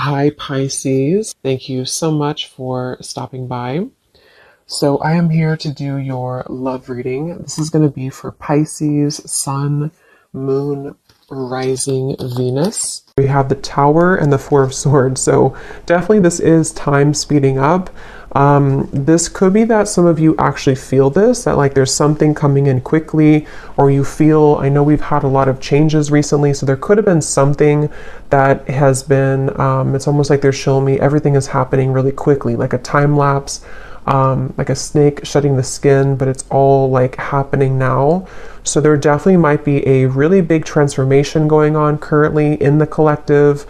Hi, Pisces. Thank you so much for stopping by. So, I am here to do your love reading. This is going to be for Pisces, Sun, Moon, Rising, Venus. We have the Tower and the Four of Swords. So, definitely, this is time speeding up. This could be that some of you actually feel this, that like there's something coming in quickly, or you feel, I know we've had a lot of changes recently, so there could have been something that has been, it's almost like they're showing me everything is happening really quickly, like a time lapse, like a snake shedding the skin, but it's all like happening now. So there definitely might be a really big transformation going on currently in the collective,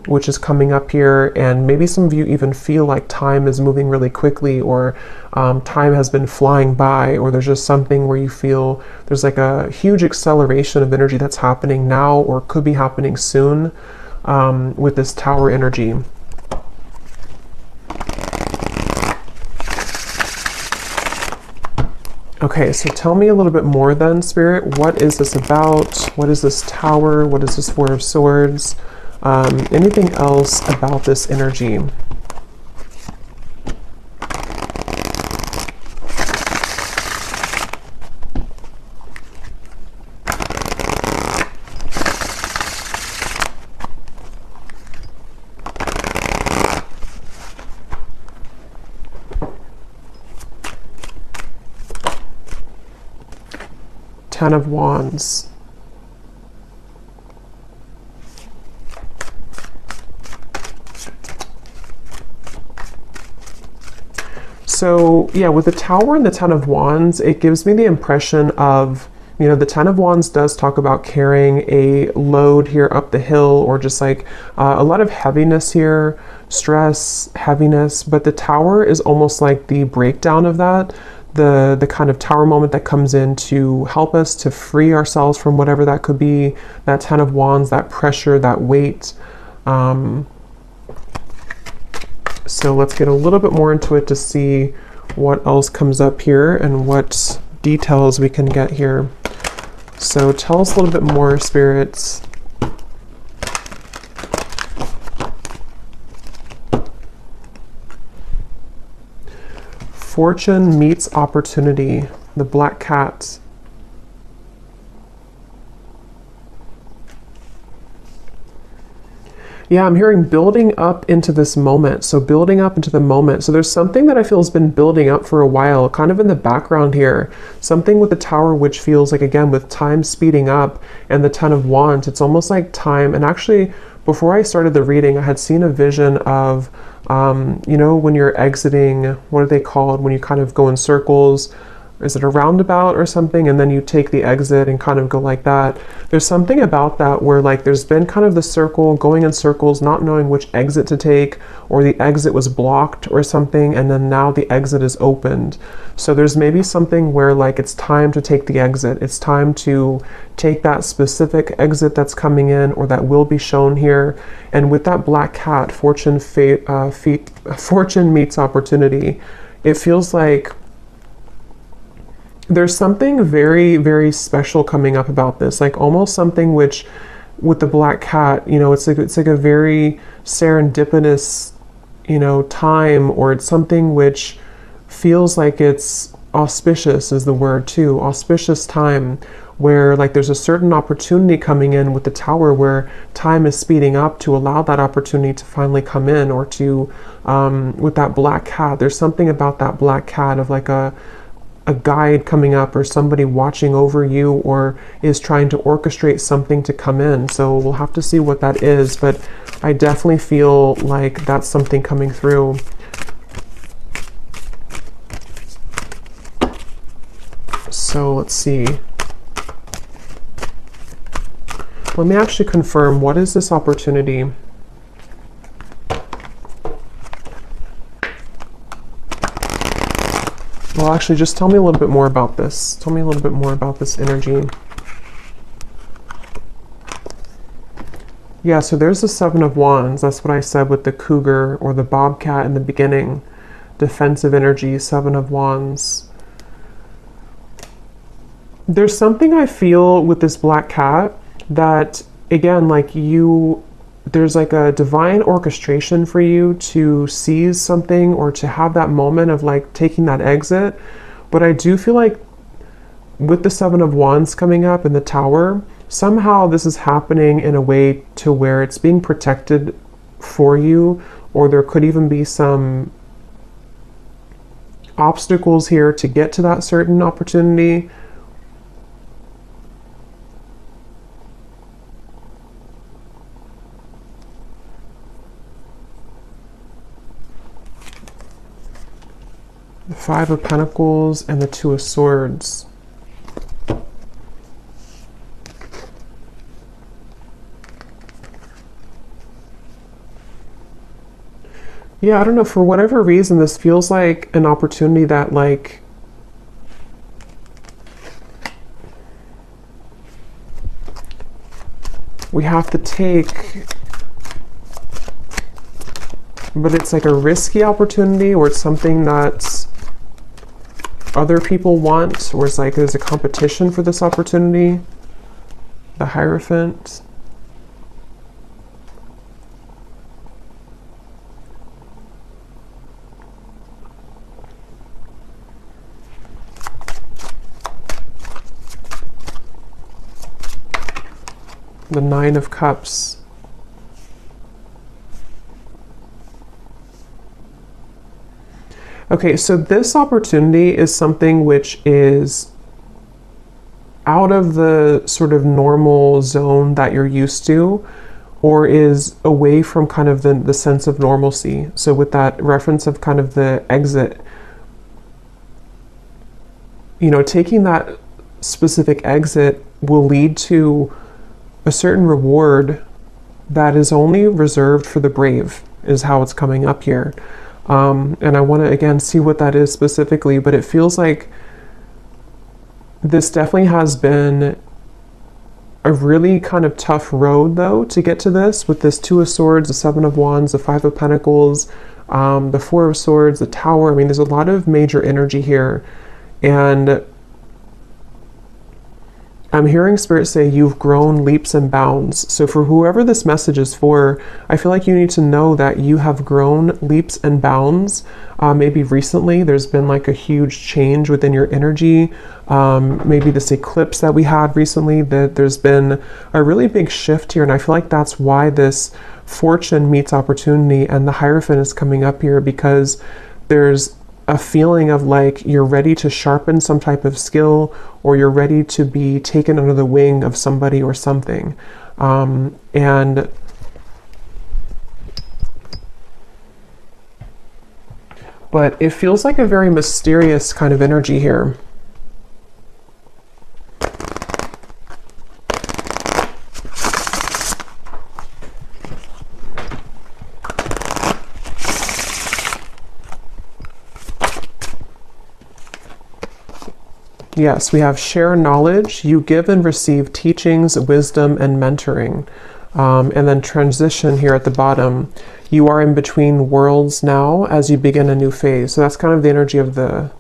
which is coming up here. And maybe some of you even feel like time is moving really quickly, or time has been flying by, or there's just something where you feel there's like a huge acceleration of energy that's happening now or could be happening soon with this Tower energy. Okay, so tell me a little bit more then, Spirit. What is this about? What is this Tower? What is this Four of Swords? Anything else about this energy? Ten of Wands. So yeah, with the Tower and the Ten of Wands, it gives me the impression of, you know, the Ten of Wands does talk about carrying a load here up the hill, or just like a lot of heaviness here, stress, heaviness. But the Tower is almost like the breakdown of that. The kind of Tower moment that comes in to help us to free ourselves from whatever that could be, that Ten of Wands, that pressure, that weight. So let's get a little bit more into it to see what else comes up here and what details we can get here. So tell us a little bit more, spirits. Fortune meets opportunity, the black cat. Yeah, I'm hearing building up into this moment. So building up into the moment. So there's something that I feel has been building up for a while, kind of in the background here. Something with the Tower, which feels like, again, with time speeding up, and the Ten of Wands, it's almost like time. And actually, before I started the reading, I had seen a vision of, you know, when you're exiting, what are they called? When you kind of go in circles. Is it a roundabout or something? And then you take the exit and kind of go like that. There's something about that where like there's been kind of the circle, going in circles, not knowing which exit to take, or the exit was blocked or something, and then now the exit is opened. So there's maybe something where like it's time to take the exit. It's time to take that specific exit that's coming in, or that will be shown here. And with that black cat, fortune meets opportunity. It feels like there's something very, very special coming up about this, like almost something which, with the black cat, you know, it's like a very serendipitous, you know, time, or it's something which feels like it's auspicious is the word too, auspicious time, where like there's a certain opportunity coming in with the Tower, where time is speeding up to allow that opportunity to finally come in, or to, with that black cat, there's something about that black cat of like a guide coming up, or somebody watching over you, or is trying to orchestrate something to come in. So we'll have to see what that is, but I definitely feel like that's something coming through. So let's see. Let me actually confirm, what is this opportunity? Well, actually, just tell me a little bit more about this. Tell me a little bit more about this energy. Yeah, so there's the Seven of Wands. That's what I said with the cougar or the bobcat in the beginning. Defensive energy, Seven of Wands. There's something I feel with this black cat that, again, like you there's like a divine orchestration for you to seize something or to have that moment of like taking that exit. But I do feel like with the Seven of Wands coming up in the Tower, somehow this is happening in a way to where it's being protected for you, or there could even be some obstacles here to get to that certain opportunity. The Five of Pentacles and the Two of Swords. Yeah, I don't know, for whatever reason, this feels like an opportunity that like we have to take, but it's like a risky opportunity, or it's something that other people want, or it's like there's a competition for this opportunity. The Hierophant. The Nine of Cups. Okay, so this opportunity is something which is out of the sort of normal zone that you're used to, or is away from kind of the sense of normalcy. So with that reference of kind of the exit, you know, taking that specific exit will lead to a certain reward that is only reserved for the brave, is how it's coming up here. And I want to again see what that is specifically, but it feels like this definitely has been a really kind of tough road though to get to this, with this Two of Swords, the Seven of Wands, the Five of Pentacles, the Four of Swords, the Tower. I mean, there's a lot of major energy here, and I'm hearing Spirit say you've grown leaps and bounds. So for whoever this message is for, I feel like you need to know that you have grown leaps and bounds. Maybe recently there's been like a huge change within your energy. Maybe this eclipse that we had recently, that there's been a really big shift here. And I feel like that's why this fortune meets opportunity and the Hierophant is coming up here, because there's a feeling of like you're ready to sharpen some type of skill, or you're ready to be taken under the wing of somebody or something. And but it feels like a very mysterious kind of energy here. Yes, we have share knowledge. You give and receive teachings, wisdom, and mentoring. And then transition here at the bottom. You are in between worlds now as you begin a new phase. So that's kind of the energy of the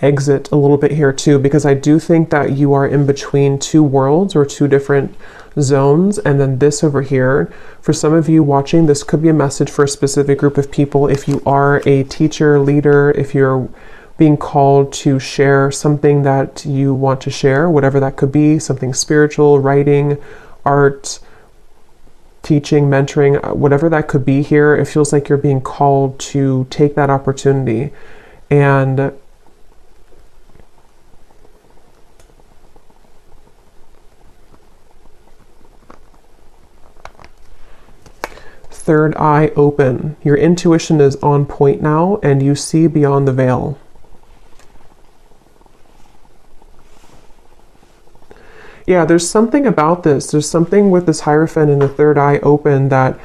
exit a little bit here too, because I do think that you are in between two worlds or two different zones. And then this over here, for some of you watching, this could be a message for a specific group of people. If you are a teacher, leader, if you're being called to share something that you want to share, whatever that could be, something spiritual, writing, art, teaching, mentoring, whatever that could be here, it feels like you're being called to take that opportunity. And third eye open. Your intuition is on point now, and you see beyond the veil. Yeah, there's something about this. There's something with this Hierophant and the third eye open that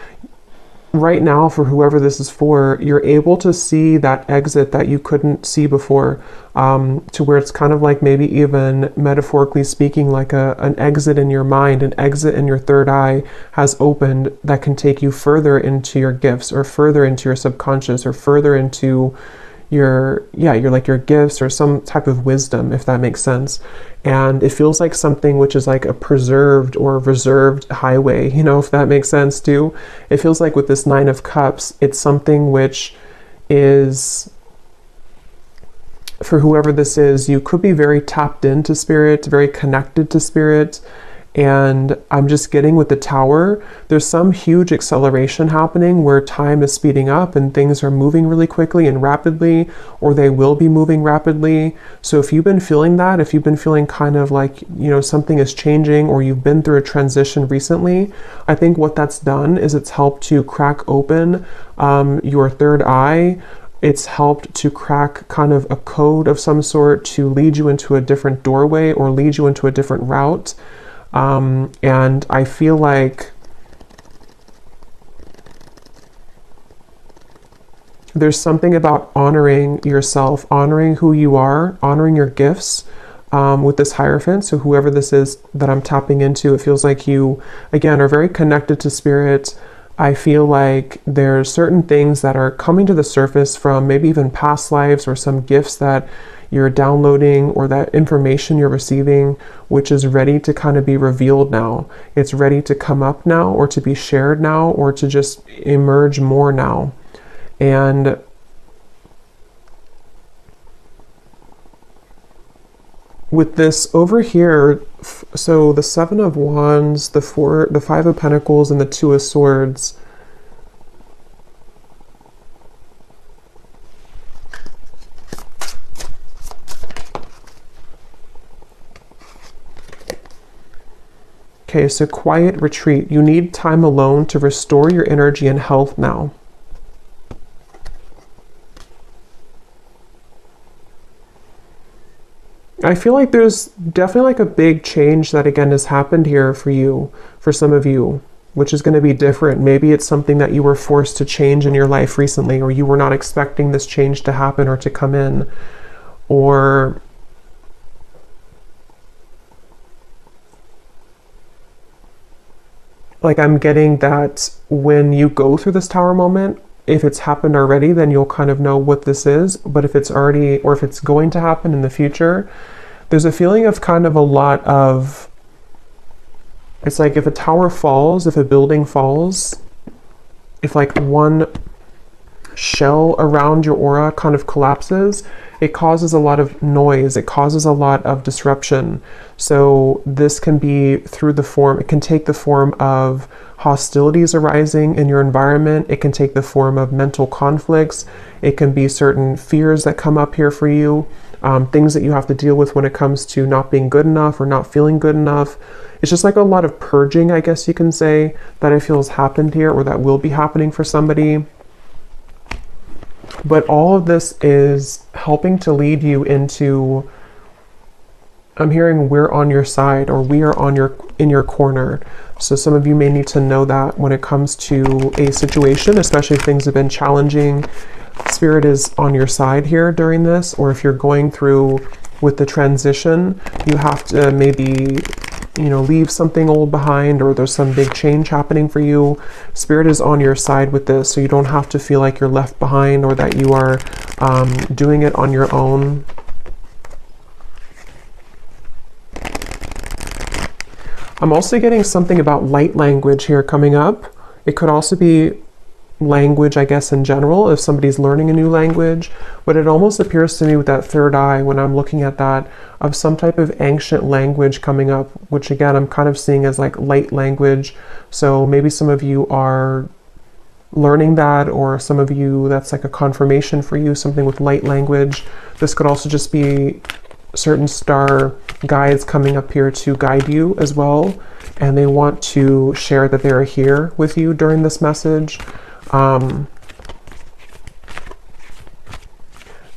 right now, for whoever this is for, you're able to see that exit that you couldn't see before, to where it's kind of like maybe even metaphorically speaking, like an exit in your mind, an exit in your third eye has opened that can take you further into your gifts, or further into your subconscious, or further into your like your gifts or some type of wisdom, if that makes sense. And it feels like something which is like a preserved or reserved highway, if that makes sense too. It feels like with this Nine of Cups, it's something which is, for whoever this is, you could be very tapped into spirit, very connected to spirit. And I'm just getting with the Tower, there's some huge acceleration happening where time is speeding up and things are moving really quickly and rapidly, or they will be moving rapidly. So if you've been feeling that, if you've been feeling kind of like, something is changing, or you've been through a transition recently, I think what that's done is it's helped to crack open your third eye. It's helped to crack kind of a code of some sort to lead you into a different doorway or lead you into a different route. And I feel like there's something about honoring yourself, honoring who you are, honoring your gifts, with this Hierophant. So whoever this is that I'm tapping into, it feels like you, again, are very connected to spirit. I feel like there's certain things that are coming to the surface from maybe even past lives or some gifts that you're downloading or that information you're receiving, which is ready to kind of be revealed now. It's ready to come up now, or to be shared now, or to just emerge more now. And with this over here, so the Seven of Wands, the Five of Pentacles, and the Two of Swords. Okay, so quiet retreat. You need time alone to restore your energy and health now. I feel like there's definitely like a big change that again has happened here for you, for some of you, which is going to be different. Maybe it's something that you were forced to change in your life recently, or you were not expecting this change to happen or to come in, or like I'm getting that when you go through this Tower moment, if it's happened already, then you'll kind of know what this is. But if it's already, or if it's going to happen in the future, there's a feeling of kind of a lot of, it's like if a tower falls, if a building falls, if like one shell around your aura kind of collapses, it causes a lot of noise, it causes a lot of disruption. So this can be through the form, it can take the form of hostilities arising in your environment, it can take the form of mental conflicts, it can be certain fears that come up here for you, things that you have to deal with when it comes to not being good enough or not feeling good enough. It's just like a lot of purging, I guess you can say, that I feel has happened here, or that will be happening for somebody. But all of this is helping to lead you into, I'm hearing we're on your side, or we are in your corner. So some of you may need to know that when it comes to a situation, especially if things have been challenging, Spirit is on your side here during this. Or if you're going through with the transition, you have to maybe, leave something old behind, or there's some big change happening for you. Spirit is on your side with this, so you don't have to feel like you're left behind, or that you are doing it on your own. I'm also getting something about light language here coming up. It could also be language, I guess, in general, if somebody's learning a new language. But it almost appears to me with that third eye, when I'm looking at that, of some type of ancient language coming up, which again, I'm kind of seeing as like light language. So maybe some of you are learning that, or some of you, that's like a confirmation for you, something with light language. This could also just be certain star guides coming up here to guide you as well, and they want to share that they're here with you during this message.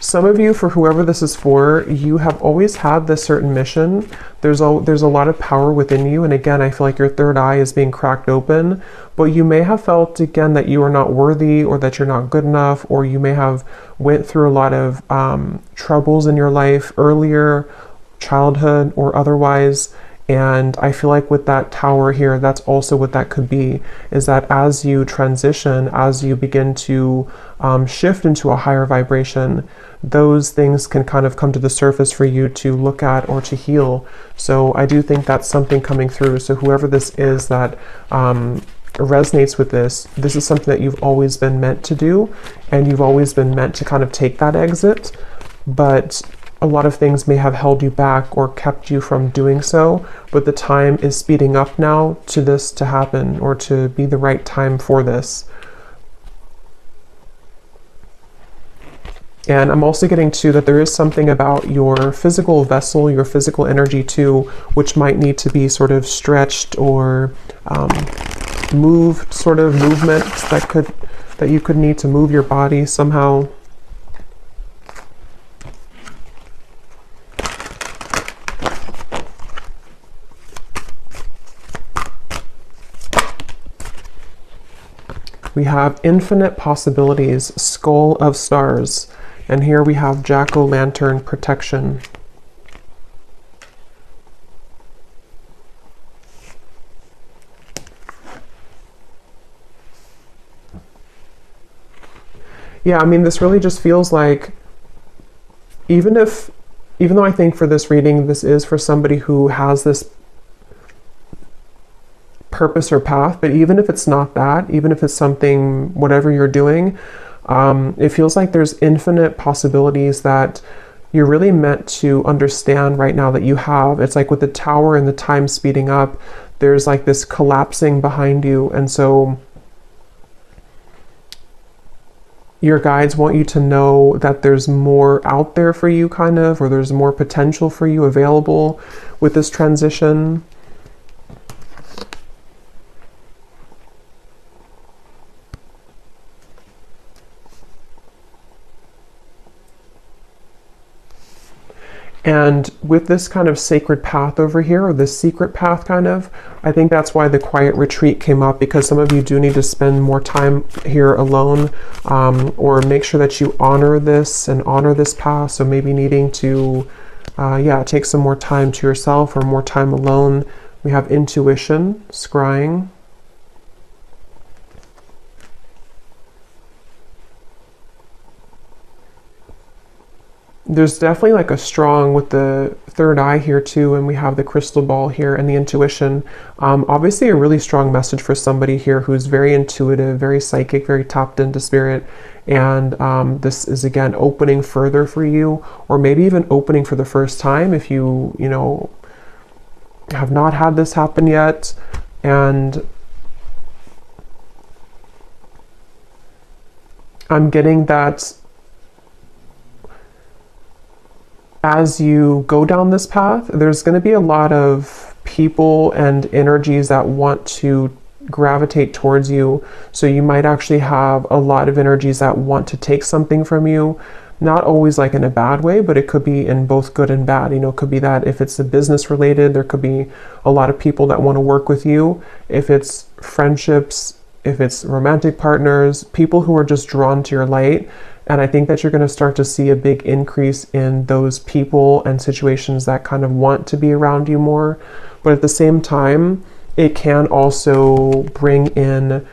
Some of you, for whoever this is for, you have always had this certain mission. There's a lot of power within you, and again, I feel like your third eye is being cracked open, but you may have felt again that you are not worthy, or that you're not good enough, or you may have went through a lot of troubles in your life earlier, childhood or otherwise, And I feel like with that tower here, that's also what that could be, is that as you transition, as you begin to shift into a higher vibration, those things can kind of come to the surface for you to look at or to heal. So I do think that's something coming through. So whoever this is that resonates with this, this is something that you've always been meant to do, and you've always been meant to kind of take that exit. But a lot of things may have held you back or kept you from doing so, but the time is speeding up now to this to happen, or to be the right time for this. And I'm also getting to that there is something about your physical vessel, your physical energy too, which might need to be sort of stretched or moved, sort of movements that you could need to move your body somehow. We have infinite possibilities, skull of stars, and here we have jack-o'-lantern protection. Yeah, I mean, this really just feels like, even though I think for this reading, this is for somebody who has this purpose or path, but even if it's not that, even if it's something, whatever you're doing, it feels like there's infinite possibilities that you're really meant to understand right now that you have. It's like with the tower and the time speeding up, there's like this collapsing behind you. And so your guides want you to know that there's more out there for you, kind of, or there's more potential for you available with this transition. And with this kind of sacred path over here, or this secret path kind of, I think that's why the quiet retreat came up, because some of you do need to spend more time here alone, or make sure that you honor this and honor this path. So maybe needing to, take some more time to yourself or more time alone. We have intuition, scrying. There's definitely like a strong with the third eye here too, and we have the crystal ball here and the intuition. Obviously a really strong message for somebody here who's very intuitive, very psychic, very tapped into spirit. And this is again opening further for you, or maybe even opening for the first time if you have not had this happen yet. And I'm getting that as you go down this path, there's going to be a lot of people and energies that want to gravitate towards you. So you might actually have a lot of energies that want to take something from you, not always like in a bad way, but it could be in both good and bad. It could be that if it's a business related, there could be a lot of people that want to work with you. If it's friendships, if it's romantic partners, people who are just drawn to your light. And I think that you're going to start to see a big increase in those people and situations that kind of want to be around you more. But at the same time, it can also bring in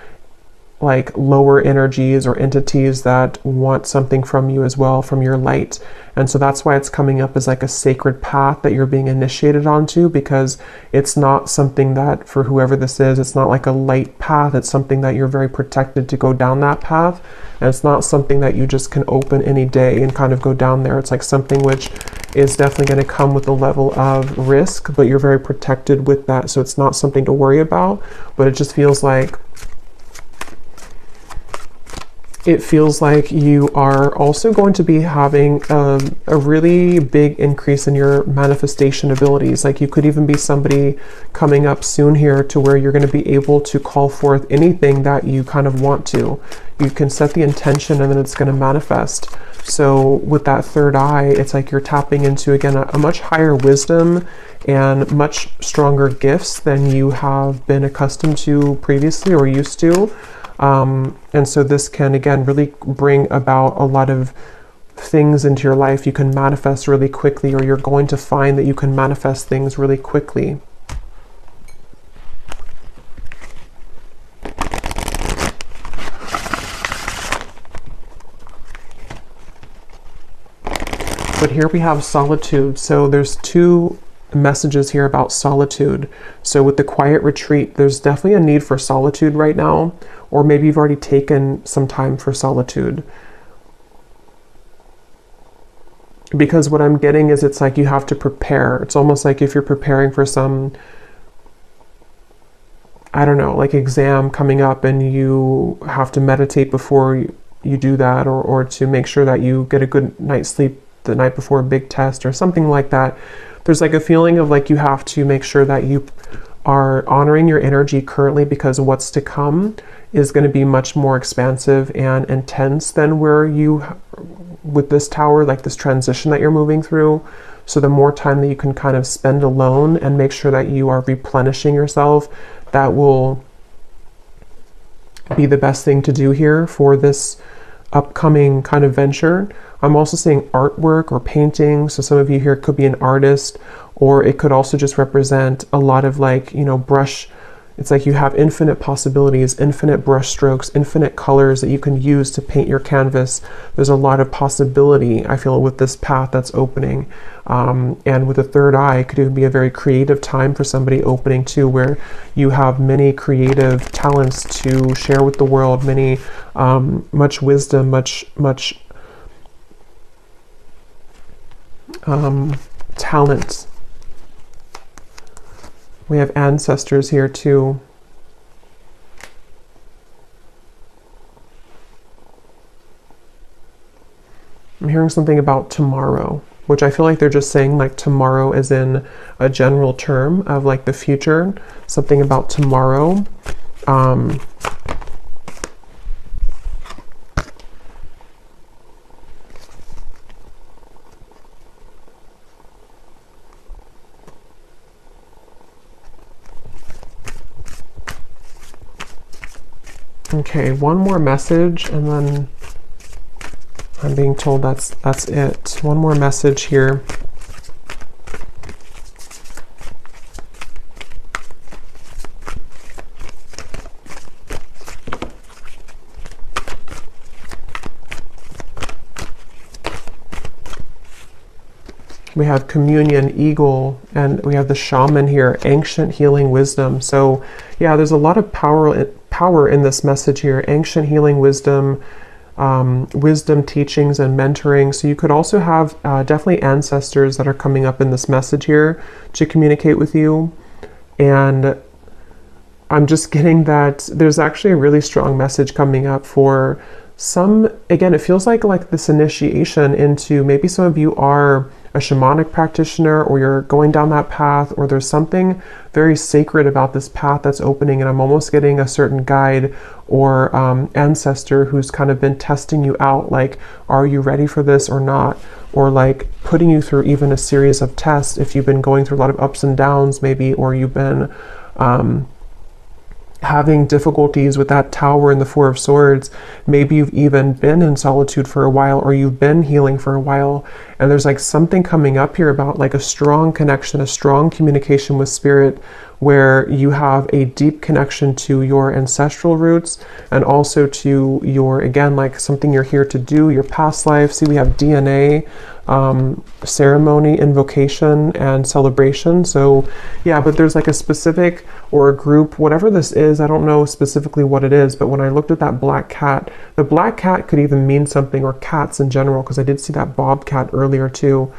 like lower energies or entities that want something from you as well, from your light. And so that's why it's coming up as like a sacred path that you're being initiated onto, because it's not something that, for whoever this is, it's not like a light path. It's something that you're very protected to go down that path. And it's not something that you just can open any day and kind of go down there. It's like something which is definitely going to come with a level of risk, but you're very protected with that. So it's not something to worry about, but it just feels like you are also going to be having a really big increase in your manifestation abilities. Like you could even be somebody coming up soon here to where you're going to be able to call forth anything that you kind of want to. You can set the intention and then it's going to manifest. So with that third eye, it's like you're tapping into, again, a much higher wisdom and much stronger gifts than you have been accustomed to previously or used to. And so this can, again, really bring about a lot of things into your life. You can manifest really quickly, or you're going to find that you can manifest things really quickly. But here we have solitude. So there's two messages here about solitude. So with the quiet retreat, there's definitely a need for solitude right now, or maybe you've already taken some time for solitude. Because what I'm getting is it's like you have to prepare. It's almost like if you're preparing for some, I don't know, like exam coming up and you have to meditate before you do that, or to make sure that you get a good night's sleep the night before a big test or something like that. There's like a feeling of like you have to make sure that you are honoring your energy currently, because what's to come is going to be much more expansive and intense than where you, with this tower, like this transition that you're moving through. So the more time that you can kind of spend alone and make sure that you are replenishing yourself, that will be the best thing to do here for this upcoming kind of venture. I'm also seeing artwork or painting. So some of you here could be an artist, or it could also just represent a lot of like, you know, brush. It's like you have infinite possibilities, infinite brush strokes, infinite colors that you can use to paint your canvas. There's a lot of possibility, I feel, with this path that's opening. And with the third eye, it could even be a very creative time for somebody opening too, where you have many creative talents to share with the world, many, much wisdom, much talent. We have ancestors here too. I'm hearing something about tomorrow, which I feel like they're just saying like tomorrow as in a general term of like the future, something about tomorrow. Okay, one more message and then I'm being told that's it. One more message here. We have communion, eagle, and we have the shaman here, ancient healing wisdom. So yeah, there's a lot of power in this message here. Ancient healing wisdom, wisdom teachings and mentoring. So you could also have definitely ancestors that are coming up in this message here to communicate with you. And I'm just getting that there's actually a really strong message coming up for some. Again, it feels like this initiation into, maybe some of you are a shamanic practitioner, or you're going down that path, or there's something very sacred about this path that's opening, and I'm almost getting a certain guide or ancestor who's kind of been testing you out, like, are you ready for this or not? Or like putting you through even a series of tests if you've been going through a lot of ups and downs maybe, or you've been having difficulties with that tower and the Four of Swords. Maybe you've even been in solitude for a while, or you've been healing for a while, and there's like something coming up here about like a strong connection, a strong communication with spirit, where you have a deep connection to your ancestral roots and also to your, again, like something you're here to do, your past life. See, we have DNA, ceremony, invocation, and celebration. So yeah, but there's like a specific, or a group, whatever this is, I don't know specifically what it is, but when I looked at that black cat, the black cat could even mean something, or cats in general, because I did see that bobcat earlier too.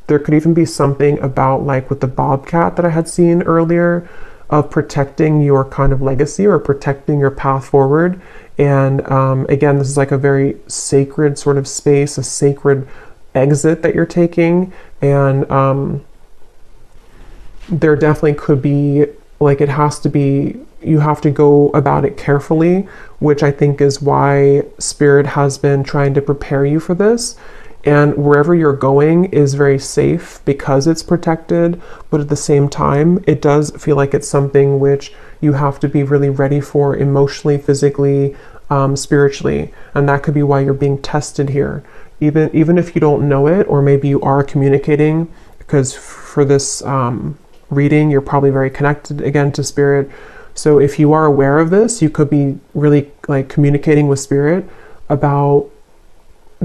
There could even be something about, like with the bobcat that I had seen earlier, of protecting your kind of legacy or protecting your path forward. And again, this is like a very sacred sort of space, a sacred exit that you're taking. And there definitely could be, like, it has to be, you have to go about it carefully, which I think is why Spirit has been trying to prepare you for this. And wherever you're going is very safe because it's protected, but at the same time, it does feel like it's something which you have to be really ready for emotionally, physically, spiritually. And that could be why you're being tested here. Even if you don't know it, or maybe you are communicating, because for this reading, you're probably very connected again to Spirit. So if you are aware of this, you could be really like communicating with Spirit about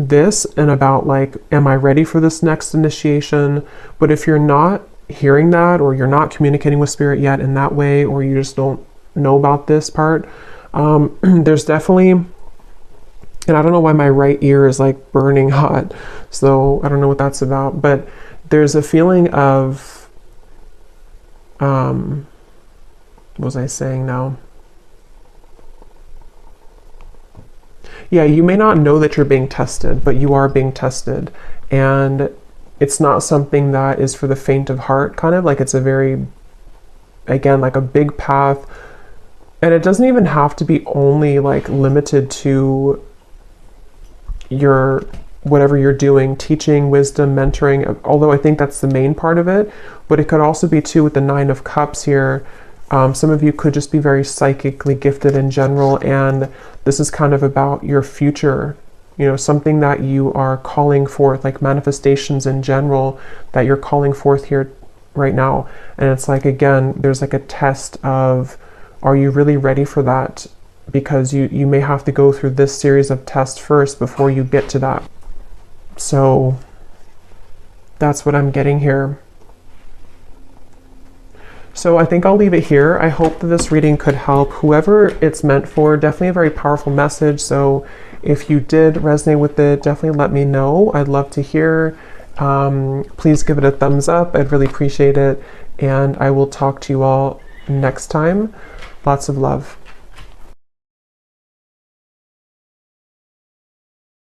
this and about like, am I ready for this next initiation? But if you're not hearing that, or you're not communicating with spirit yet in that way, or you just don't know about this part, there's definitely, and I don't know why my right ear is like burning hot, so I don't know what that's about, but there's a feeling of, what was I saying now? Yeah, you may not know that you're being tested, but you are being tested. And it's not something that is for the faint of heart, kind of like it's a very, again, like a big path. And it doesn't even have to be only like limited to your whatever you're doing, teaching, wisdom, mentoring, although I think that's the main part of it. But it could also be too with the Nine of Cups here. Some of you could just be very psychically gifted in general, and this is kind of about your future, you know, something that you are calling forth, like manifestations in general that you're calling forth here right now. And it's like, again, there's like a test of, are you really ready for that? Because you may have to go through this series of tests first before you get to that. So that's what I'm getting here. So I think I'll leave it here. I hope that this reading could help whoever it's meant for. Definitely a very powerful message. So if you did resonate with it, definitely let me know. I'd love to hear. Please give it a thumbs up. I'd really appreciate it. And I will talk to you all next time. Lots of love.